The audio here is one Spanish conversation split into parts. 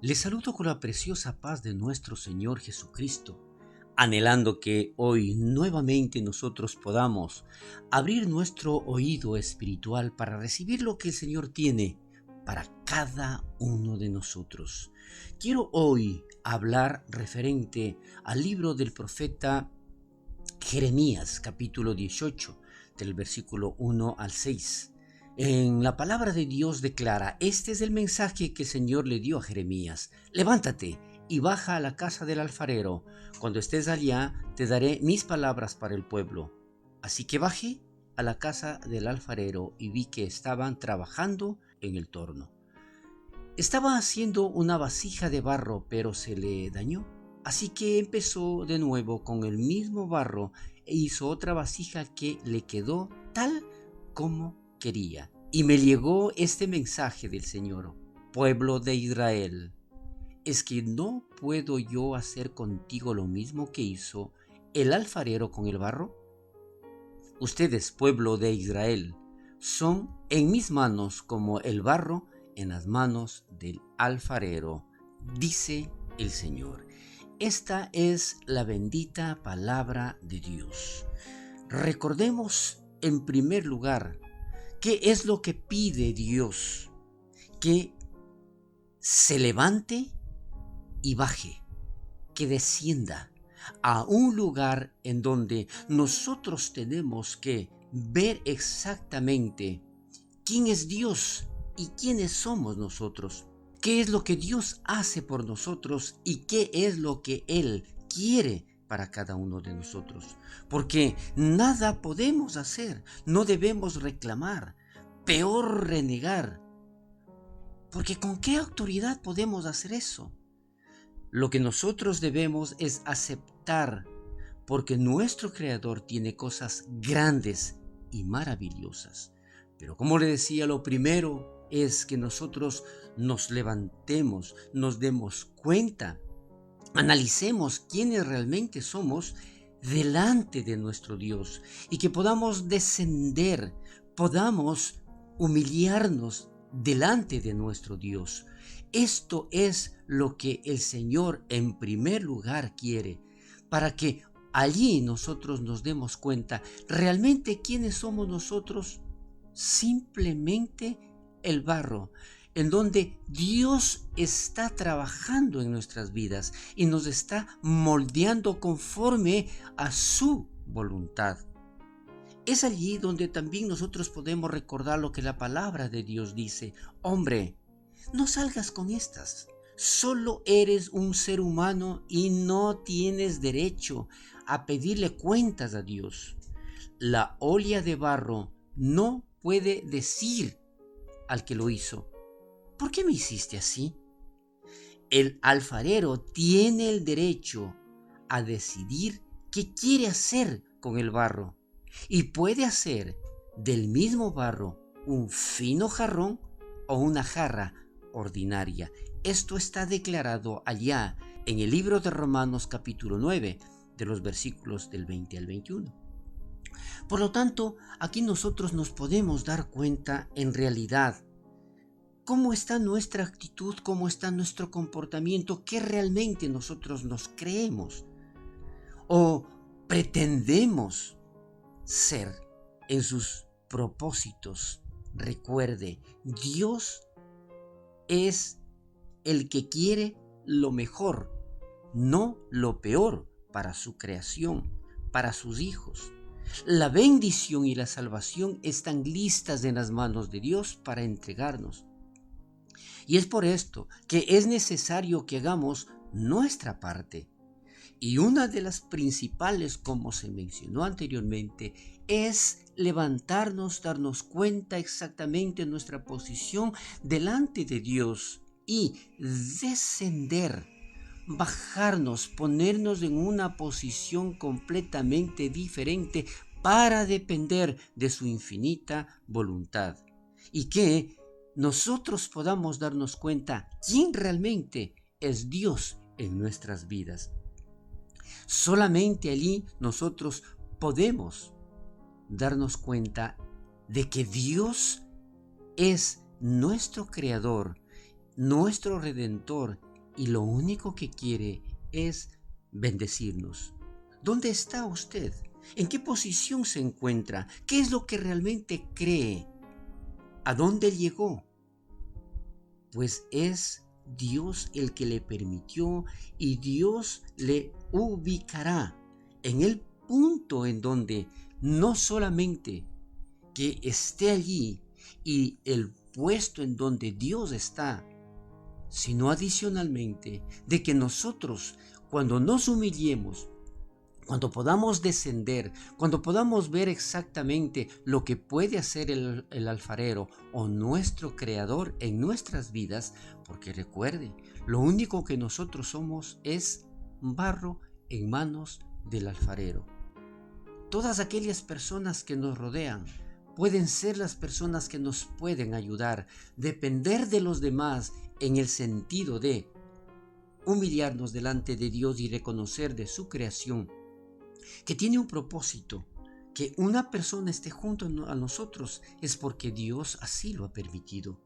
Les saludo con la preciosa paz de nuestro Señor Jesucristo, anhelando que hoy nuevamente nosotros podamos abrir nuestro oído espiritual para recibir lo que el Señor tiene para cada uno de nosotros. Quiero hoy hablar referente al libro del profeta Jeremías, capítulo 18, del versículo 1 al 6. En la palabra de Dios declara, este es el mensaje que el Señor le dio a Jeremías. Levántate y baja a la casa del alfarero. Cuando estés allá, te daré mis palabras para el pueblo. Así que bajé a la casa del alfarero y vi que estaban trabajando en el torno. Estaba haciendo una vasija de barro, pero se le dañó. Así que empezó de nuevo con el mismo barro e hizo otra vasija que le quedó tal como quería. Y me llegó este mensaje del Señor: pueblo de Israel, ¿es que no puedo yo hacer contigo lo mismo que hizo el alfarero con el barro? Ustedes, pueblo de Israel, son en mis manos como el barro en las manos del alfarero, dice el Señor. Esta es la bendita palabra de Dios. Recordemos en primer lugar qué es lo que pide Dios: que se levante y baje, que descienda a un lugar en donde nosotros tenemos que ver exactamente quién es Dios y quiénes somos nosotros, qué es lo que Dios hace por nosotros y qué es lo que Él quiere para cada uno de nosotros. Porque nada podemos hacer, no debemos reclamar, peor renegar, porque ¿con qué autoridad podemos hacer eso? Lo que nosotros debemos es aceptar, porque nuestro Creador tiene cosas grandes y maravillosas. Pero como le decía, lo primero es que nosotros nos levantemos, nos demos cuenta, analicemos quiénes realmente somos delante de nuestro Dios y que podamos descender, podamos humillarnos delante de nuestro Dios. Esto es lo que el Señor en primer lugar quiere, para que allí nosotros nos demos cuenta realmente quiénes somos nosotros. Simplemente el barro, en donde Dios está trabajando en nuestras vidas y nos está moldeando conforme a su voluntad. Es allí donde también nosotros podemos recordar lo que la palabra de Dios dice: hombre, no salgas con estas. Solo eres un ser humano y no tienes derecho a pedirle cuentas a Dios. La olla de barro no puede decir al que lo hizo: ¿por qué me hiciste así? El alfarero tiene el derecho a decidir qué quiere hacer con el barro y puede hacer del mismo barro un fino jarrón o una jarra ordinaria. Esto está declarado allá en el libro de Romanos capítulo 9, de los versículos del 20 al 21. Por lo tanto, aquí nosotros nos podemos dar cuenta en realidad cómo está nuestra actitud, cómo está nuestro comportamiento, qué realmente nosotros nos creemos o pretendemos ser en sus propósitos. Recuerde, Dios es el que quiere lo mejor, no lo peor para su creación, para sus hijos. La bendición y la salvación están listas en las manos de Dios para entregarnos. Y es por esto que es necesario que hagamos nuestra parte. Y una de las principales, como se mencionó anteriormente, es levantarnos, darnos cuenta exactamente de nuestra posición delante de Dios y descender, bajarnos, ponernos en una posición completamente diferente para depender de su infinita voluntad. Y que nosotros podamos darnos cuenta quién realmente es Dios en nuestras vidas. Solamente allí nosotros podemos darnos cuenta de que Dios es nuestro creador, nuestro redentor y lo único que quiere es bendecirnos. ¿Dónde está usted? ¿En qué posición se encuentra? ¿Qué es lo que realmente cree? ¿A dónde llegó? Pues es Dios el que le permitió, y Dios le ubicará en el punto en donde no solamente que esté allí y el puesto en donde Dios está, sino adicionalmente de que nosotros, cuando nos humillemos, cuando podamos descender, cuando podamos ver exactamente lo que puede hacer el alfarero o nuestro creador en nuestras vidas, porque recuerde, lo único que nosotros somos es barro en manos del alfarero. Todas aquellas personas que nos rodean pueden ser las personas que nos pueden ayudar. Depender de los demás en el sentido de humillarnos delante de Dios y reconocer de su creación que tiene un propósito. Que una persona esté junto a nosotros es porque Dios así lo ha permitido.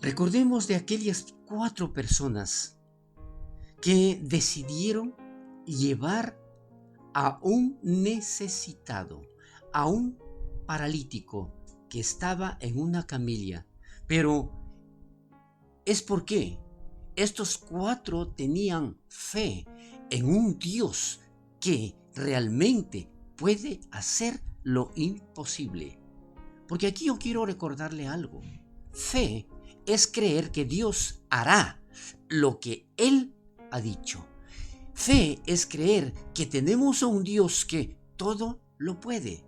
Recordemos de aquellas 4 personas que decidieron llevar a un necesitado, a un paralítico que estaba en una camilla. Pero es porque estos 4 tenían fe en un Dios que realmente puede hacer lo imposible. Porque aquí yo quiero recordarle algo. Fe es creer que Dios hará lo que Él ha dicho. Fe es creer que tenemos a un Dios que todo lo puede.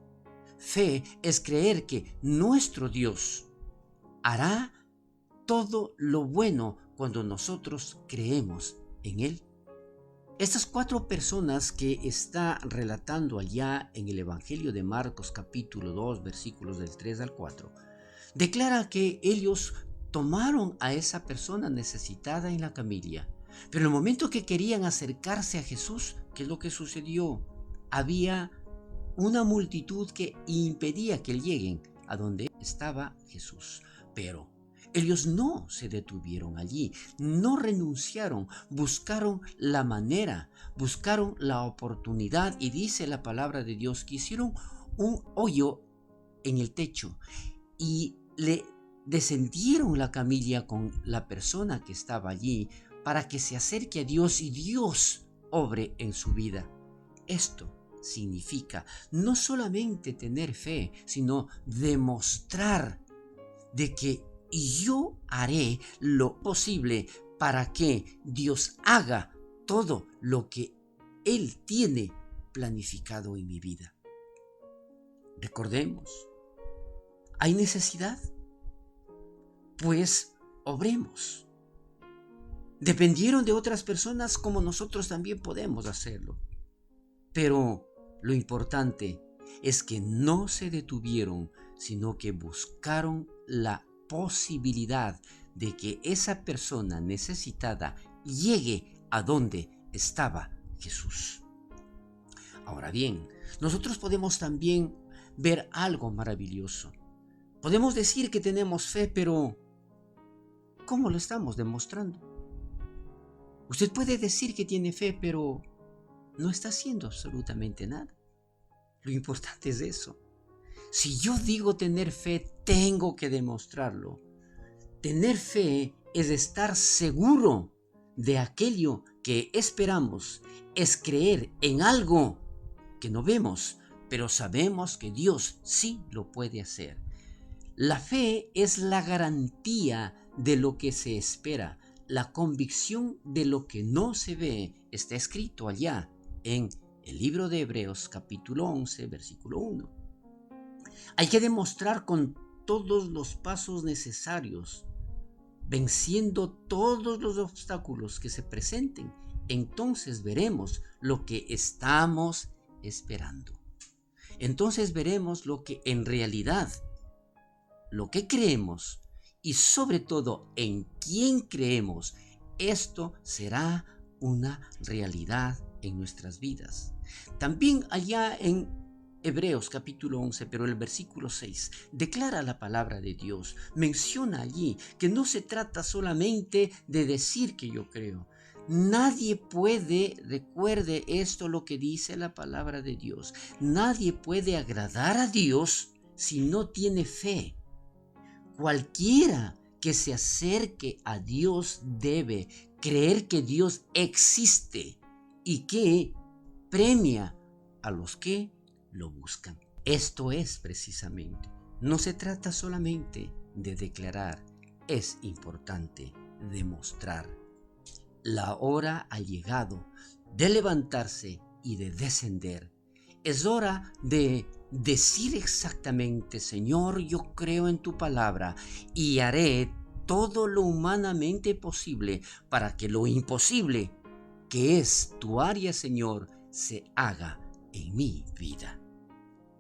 Fe es creer que nuestro Dios hará todo lo bueno cuando nosotros creemos en Él. Estas 4 personas que está relatando allá en el Evangelio de Marcos capítulo 2 versículos del 3 al 4, declara que ellos tomaron a esa persona necesitada en la camilla, pero en el momento que querían acercarse a Jesús, ¿qué es lo que sucedió? Había una multitud que impedía que lleguen a donde estaba Jesús, pero ellos no se detuvieron allí, no renunciaron, buscaron la manera, buscaron la oportunidad, y dice la palabra de Dios que hicieron un hoyo en el techo y le descendieron la camilla con la persona que estaba allí para que se acerque a Dios y Dios obre en su vida. Esto significa no solamente tener fe, sino demostrar de que yo haré lo posible para que Dios haga todo lo que Él tiene planificado en mi vida. Recordemos, ¿hay necesidad? Pues obremos. Dependieron de otras personas como nosotros también podemos hacerlo. Pero lo importante es que no se detuvieron, sino que buscaron la posibilidad de que esa persona necesitada llegue a donde estaba Jesús. Ahora bien, nosotros podemos también ver algo maravilloso. Podemos decir que tenemos fe, pero ¿cómo lo estamos demostrando? Usted puede decir que tiene fe, pero no está haciendo absolutamente nada. Lo importante es eso. Si yo digo tener fe, tengo que demostrarlo. Tener fe es estar seguro de aquello que esperamos, es creer en algo que no vemos, pero sabemos que Dios sí lo puede hacer. La fe es la garantía de lo que se espera, la convicción de lo que no se ve. Está escrito allá en el libro de Hebreos capítulo 11 versículo 1. Hay que demostrar con todos los pasos necesarios, venciendo todos los obstáculos que se presenten. Entonces veremos lo que estamos esperando. Entonces veremos lo que en realidad, lo que creemos y sobre todo en quién creemos. Esto será una realidad en nuestras vidas. También allá en Hebreos capítulo 11, pero el versículo 6 declara la palabra de Dios. Menciona allí que no se trata solamente de decir que yo creo. Nadie puede, recuerde esto lo que dice la palabra de Dios, nadie puede agradar a Dios si no tiene fe. Cualquiera que se acerque a Dios debe creer que Dios existe y que premia a los que lo buscan. Esto es precisamente. No se trata solamente de declarar, es importante demostrar. La hora ha llegado de levantarse y de descender. Es hora de decir exactamente, Señor, yo creo en tu palabra y haré todo lo humanamente posible para que lo imposible, que es tu área, Señor, se haga en mi vida.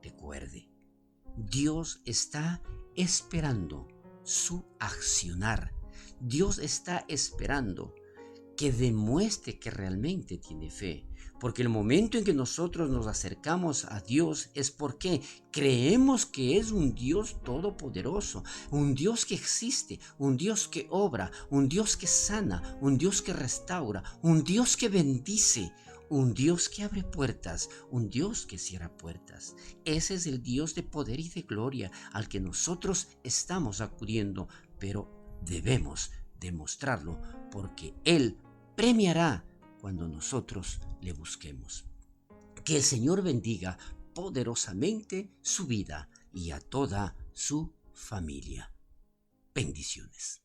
Recuerde, Dios está esperando su accionar. Dios está esperando que demuestre que realmente tiene fe. Porque el momento en que nosotros nos acercamos a Dios es porque creemos que es un Dios todopoderoso, un Dios que existe, un Dios que obra, un Dios que sana, un Dios que restaura, un Dios que bendice, un Dios que abre puertas, un Dios que cierra puertas. Ese es el Dios de poder y de gloria al que nosotros estamos acudiendo, pero debemos demostrarlo porque Él premiará cuando nosotros le busquemos. Que el Señor bendiga poderosamente su vida y a toda su familia. Bendiciones.